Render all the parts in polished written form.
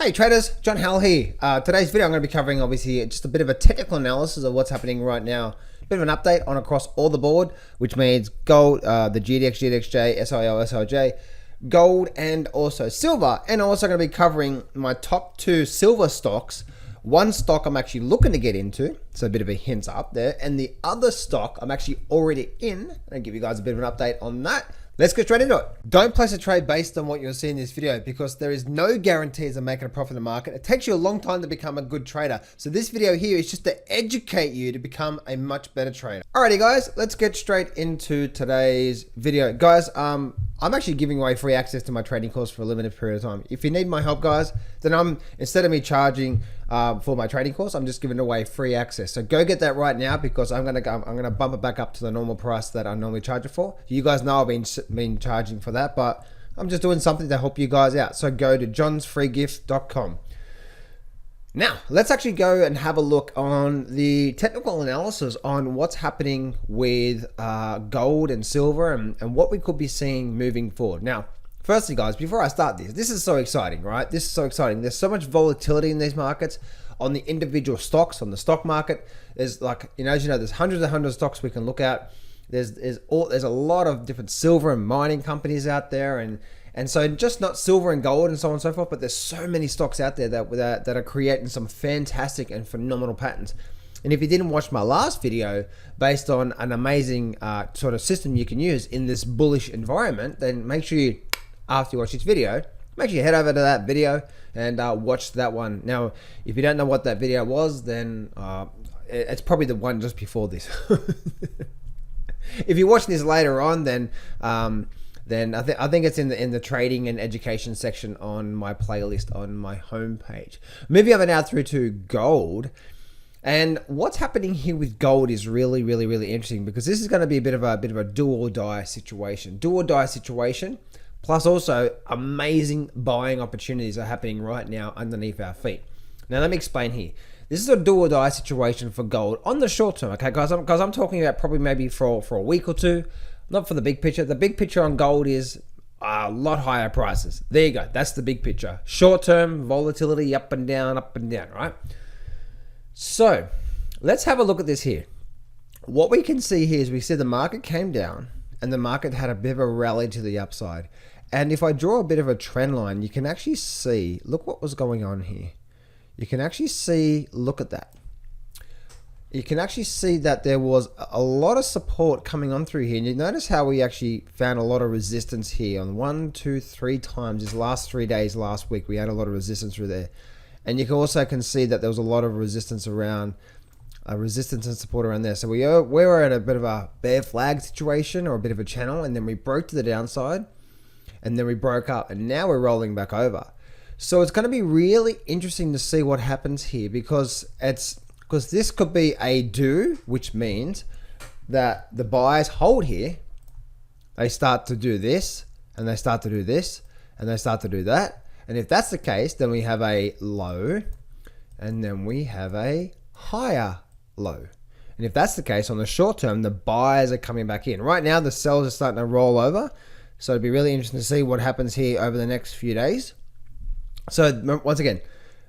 Hey traders, John Howell here. Today's video I'm going to be covering obviously just a bit of a technical analysis of what's happening right now. A bit of an update on across all the board, which means gold, the GDXJ, SILJ, SILJ, gold and also silver. And I'm also going to be covering my top 2 silver stocks. One stock I'm actually looking to get into, so a bit of a hint up there. And the other stock I'm actually already in. I'll give you guys a bit of an update on that. Let's get straight into it. Don't place a trade based on what you'll see in this video because there is no guarantees of making a profit in the market. It takes you a long time to become a good trader. So this video here is just to educate you to become a much better trader. Alrighty guys, let's get straight into today's video. Guys, I'm actually giving away free access to my trading course for a limited period of time. If you need my help guys, then instead of me charging for my trading course, I'm just giving away free access. So go get that right now because I'm gonna bump it back up to the normal price that I normally charge it for. You guys know I've been charging for that, but I'm just doing something to help you guys out. So go to johnsfreegift.com. Now, let's actually go and have a look on the technical analysis on what's happening with gold and silver and what we could be seeing moving forward. Now, firstly, guys, before I start this is so exciting, right? This is so exciting. There's so much volatility in these markets on the individual stocks, on the stock market. There's like, as you know, there's hundreds and hundreds of stocks we can look at. There's a lot of different silver and mining companies out there, and so just not silver and gold and so on and so forth, but there's so many stocks out there that are creating some fantastic and phenomenal patterns. And if you didn't watch my last video based on an amazing sort of system you can use in this bullish environment, then make sure you, after you watch this video, make sure you head over to that video and watch that one. Now, if you don't know what that video was, then it's probably the one just before this. If you're watching this later on, then I think it's in the trading and education section on my playlist on my homepage. Moving over now through to gold, and what's happening here with gold is really interesting because this is going to be a bit of a do or die situation. Do or die situation, plus also amazing buying opportunities are happening right now underneath our feet. Now let me explain here. This is a do or die situation for gold on the short term, okay guys? Because I'm talking about probably maybe for a week or two, not for the big picture. The big picture on gold is a lot higher prices. There you go. That's the big picture. Short term volatility up and down, right? So let's have a look at this here. What we can see here is we see the market came down and the market had a bit of a rally to the upside. And if I draw a bit of a trend line, you can actually see, look what was going on here. You can actually see, look at that. You can actually see that there was a lot of support coming on through here. And you notice how we actually found a lot of resistance here on 1, 2, 3 times. These last 3 days, last week, we had a lot of resistance through there. And you can also see that there was a lot of resistance around, resistance and support around there. So we were at a bit of a bear flag situation or a bit of a channel, and then we broke to the downside, and then we broke up, and now we're rolling back over. So it's going to be really interesting to see what happens here because this could be a do, which means that the buyers hold here, they start to do this, and they start to do this, and they start to do that. And if that's the case, then we have a low, and then we have a higher low. And if that's the case, on the short term, the buyers are coming back in. Right now, the sellers are starting to roll over. So it'd be really interesting to see what happens here over the next few days. So once again,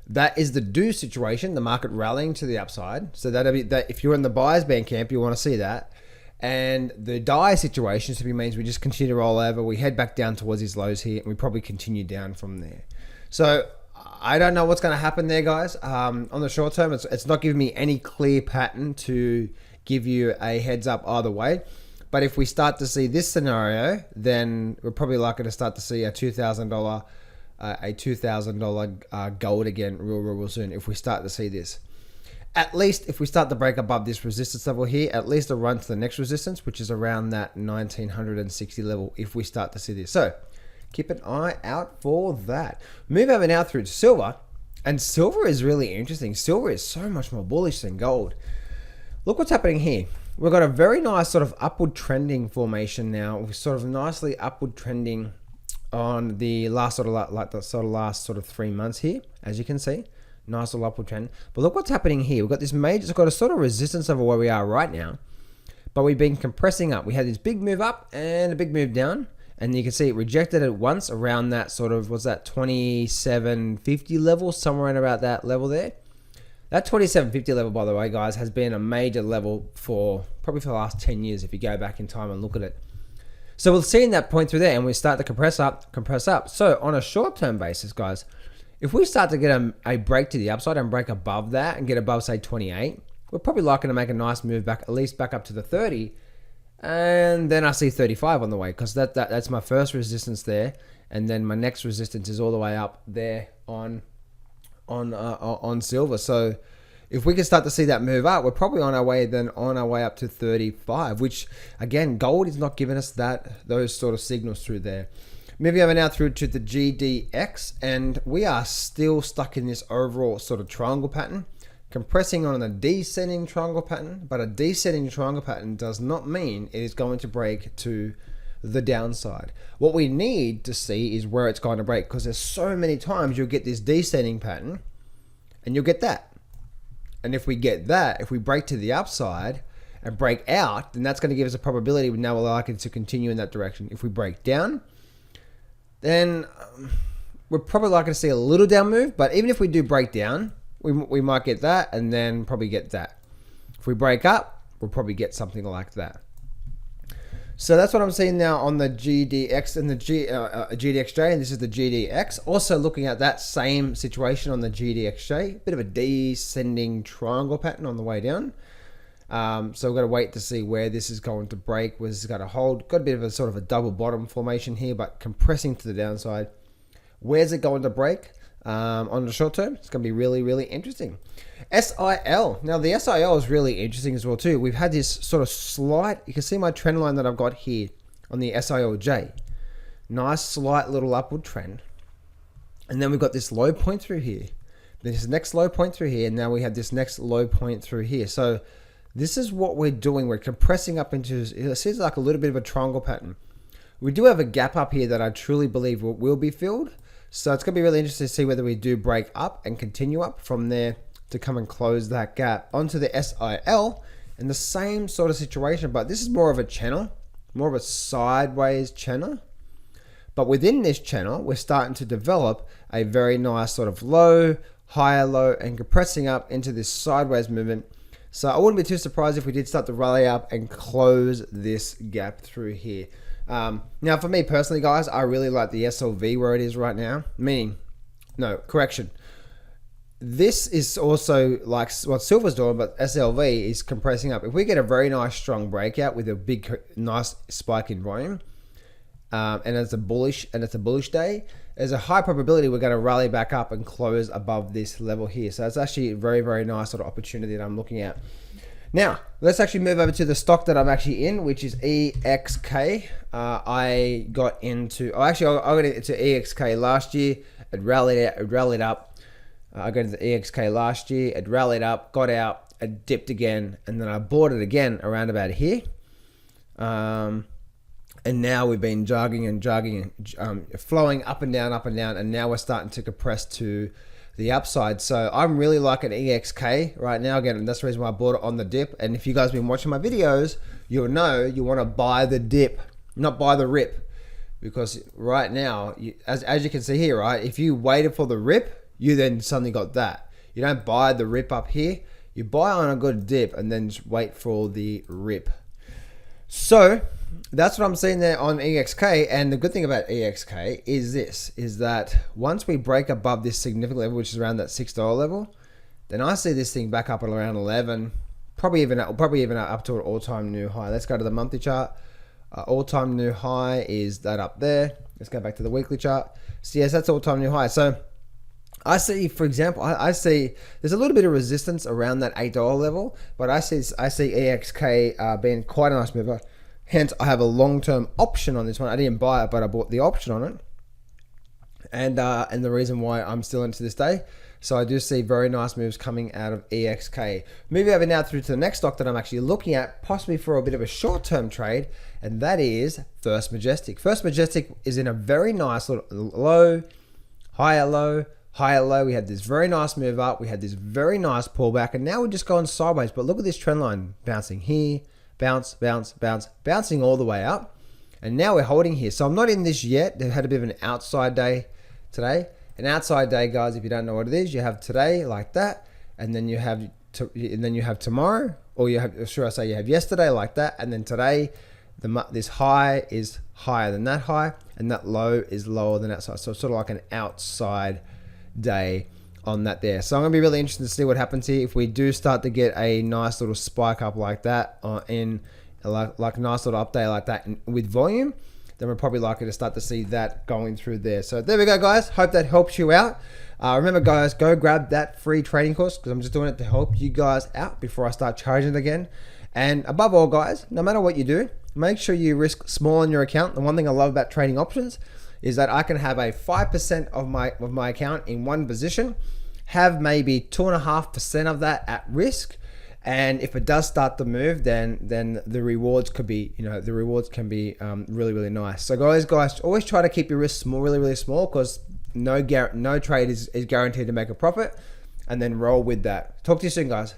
that is the do situation, the market rallying to the upside. So that'll be that. If you're in the buyer's band camp, you want to see that. And the die situation simply means we just continue to roll over. We head back down towards these lows here, and we probably continue down from there. So I don't know what's going to happen there, guys. On the short term, it's not giving me any clear pattern to give you a heads up either way. But if we start to see this scenario, then we're probably likely to start to see a $2,000 gold again real soon if we start to see this. At least if we start to break above this resistance level here, at least a run to the next resistance, which is around that 1960 level if we start to see this. So keep an eye out for that. Move over now through to silver, and silver is really interesting. Silver is so much more bullish than gold. Look what's happening here. We've got a very nice sort of upward trending formation now. We're sort of nicely upward trending on the last last 3 months here, as you can see, nice little upward trend. But look what's happening here. We've got this it's got a sort of resistance over where we are right now, but we've been compressing up. We had this big move up and a big move down, And you can see it rejected it once around that sort of, what's that, 2750 level, somewhere in about that level there. That 2750 level, by the way, guys, has been a major level for probably for the last 10 years if you go back in time and look at it. So we're seeing that point through there, and we start to compress up. So on a short-term basis, guys, if we start to get a break to the upside and break above that and get above, say, 28, we're probably likely to make a nice move back, at least back up to the 30. And then I see 35 on the way, because that's my first resistance there. And then my next resistance is all the way up there on silver. So if we can start to see that move up, we're probably on our way up to 35, which again, gold is not giving us those sort of signals through there. Moving over now through to the GDX, and we are still stuck in this overall sort of triangle pattern, compressing on a descending triangle pattern. But a descending triangle pattern does not mean it is going to break to the downside. What we need to see is where it's going to break, because there's so many times you'll get this descending pattern and you'll get that. And if we get that, if we break to the upside and break out, then that's going to give us a probability now we're likely to continue in that direction. If we break down, then we're probably likely to see a little down move. But even if we do break down, we might get that and then probably get that. If we break up, we'll probably get something like that. So that's what I'm seeing now on the GDX and the GDXJ, and this is the GDX. Also looking at that same situation on the GDXJ, bit of a descending triangle pattern on the way down. So we've got to wait to see where this is going to break. Where this is going to hold. Got a bit of a sort of a double bottom formation here, but compressing to the downside. Where's it going to break? On the short term, it's going to be really, really interesting. SIL. Now, the SIL is really interesting as well, too. We've had this sort of slight, you can see my trend line that I've got here on the SILJ. Nice, slight little upward trend. And then we've got this low point through here. This next low point through here, and now we have this next low point through here. So this is what we're doing. We're compressing up into, it seems like a little bit of a triangle pattern. We do have a gap up here that I truly believe will be filled. So it's going to be really interesting to see whether we do break up and continue up from there to come and close that gap onto the SIL in the same sort of situation. But this is more of a channel, more of a sideways channel. But within this channel, we're starting to develop a very nice sort of low, higher low, and compressing up into this sideways movement. So I wouldn't be too surprised if we did start to rally up and close this gap through here. Now, for me personally, guys, I really like the SLV where it is right now. This is also like what silver's doing, but SLV is compressing up. If we get a very nice strong breakout with a big, nice spike in volume, and it's a bullish day, there's a high probability we're going to rally back up and close above this level here. So it's actually a very, very nice sort of opportunity that I'm looking at. Now, let's actually move over to the stock that I'm actually in, which is EXK. I got into EXK last year. It rallied up. I got into EXK last year. It rallied up, got out, it dipped again, and then I bought it again around about here. And now we've been jogging and flowing up and down, and now we're starting to compress to the upside. So I'm really liking EXK right now. Again, and that's the reason why I bought it on the dip. And if you guys have been watching my videos, you'll know you want to buy the dip, not buy the rip. Because right now, as you can see here, right, if you waited for the rip, you then suddenly got that. You don't buy the rip up here. You buy on a good dip and then just wait for the rip. So that's what I'm seeing there on EXK. And the good thing about EXK is that once we break above this significant level, which is around that $6 level, then I see this thing back up at around 11, probably even up to an all-time new high. Let's go to the monthly chart. All-time new high is that up there. Let's go back to the weekly chart. So yes, that's all-time new high. So I see, for example, I see there's a little bit of resistance around that $8 level, but I see EXK being quite a nice mover. Hence, I have a long-term option on this one. I didn't buy it, but I bought the option on it. And the reason why I'm still into this day. So I do see very nice moves coming out of EXK. Moving over now through to the next stock that I'm actually looking at, possibly for a bit of a short-term trade, and that is First Majestic. First Majestic is in a very nice little low, higher low, higher low. We had this very nice move up. We had this very nice pullback, and now we're just going sideways. But look at this trend line bouncing here, bounce, bounce, bounce, bouncing all the way up. and now we're holding here. So I'm not in this yet. They've had a bit of an outside day today. An outside day, guys, if you don't know what it is, you have today like that, and then you have tomorrow, or you have, should I say, you have yesterday like that, and then today, this high is higher than that high, and that low is lower than that side. So it's sort of like an outside day on that there. So I'm gonna be really interested to see what happens here. If we do start to get a nice little spike up like that, in like a nice little update like that with volume, then we're probably likely to start to see that going through there. So there we go, guys. Hope that helps you out. Remember, guys, go grab that free trading course, because I'm just doing it to help you guys out before I start charging it again. And above all, guys, no matter what you do, make sure you risk small in your account. The one thing I love about trading options is that I can have a 5% of my account in one position, have maybe 2.5% of that at risk, and if it does start to move, then the rewards could be, the rewards can be really, really nice. So guys, always try to keep your risks small, really, really small, because no trade is guaranteed to make a profit, and then roll with that. Talk to you soon, guys.